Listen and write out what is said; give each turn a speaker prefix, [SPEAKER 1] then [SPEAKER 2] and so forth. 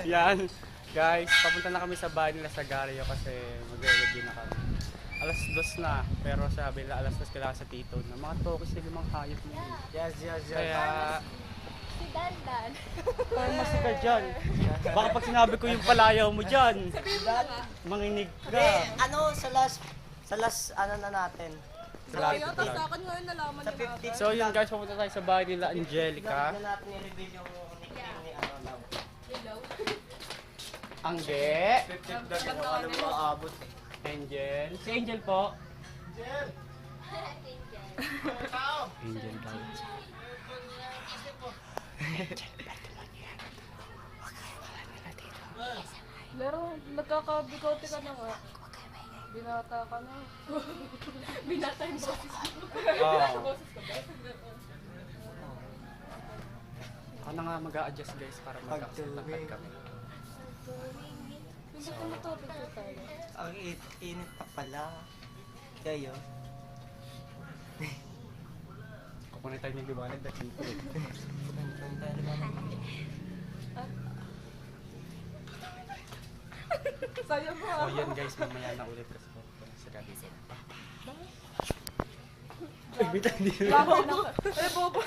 [SPEAKER 1] Yan. Guys, papunta na kami sa bahay nila sa Gario kasi mag-review na kami. Alas 2 na, pero sabi nila alas 2 kailangan sa Tito na mga tokis sila mga hayop mo.
[SPEAKER 2] Yes.
[SPEAKER 1] Kaya,
[SPEAKER 3] Si Dandan.
[SPEAKER 1] pharmacy ka dyan. Baka pag sinabi ko yung palayaw mo dyan, manginig ka.
[SPEAKER 2] Sa last ano na natin.
[SPEAKER 1] Salamat
[SPEAKER 4] Kaya,
[SPEAKER 1] talaga.
[SPEAKER 4] tapos sa akin ngayon nalaman
[SPEAKER 2] Sa
[SPEAKER 4] nila.
[SPEAKER 2] 50.
[SPEAKER 1] So yun guys, papunta tayo sa bahay nila Angelica.
[SPEAKER 2] Na natin i-reveal yung nickname ni ano now.
[SPEAKER 4] Hello.
[SPEAKER 1] Angge.
[SPEAKER 2] 50 daw yung ano maabot.
[SPEAKER 1] Angel. Si Angel po. Angel daw.
[SPEAKER 4] Laro, nagkakabigote ka na nga. Binata ka na. Binata yung boses ko.
[SPEAKER 1] Oo.
[SPEAKER 4] Boses ko ba?
[SPEAKER 1] Ako na nga mag-a-adjust guys para magkakasalakat kami.
[SPEAKER 4] Hindi ko matubig ko tayo.
[SPEAKER 2] Ang init pa pala. Kayo.
[SPEAKER 1] Kukunin tayo ng liwanag na dito.
[SPEAKER 4] Sayang mo
[SPEAKER 1] So yan guys, mamaya na ulit kasi po sa gabi. Ay, bitang di.
[SPEAKER 4] Labo na. Eh, bobo.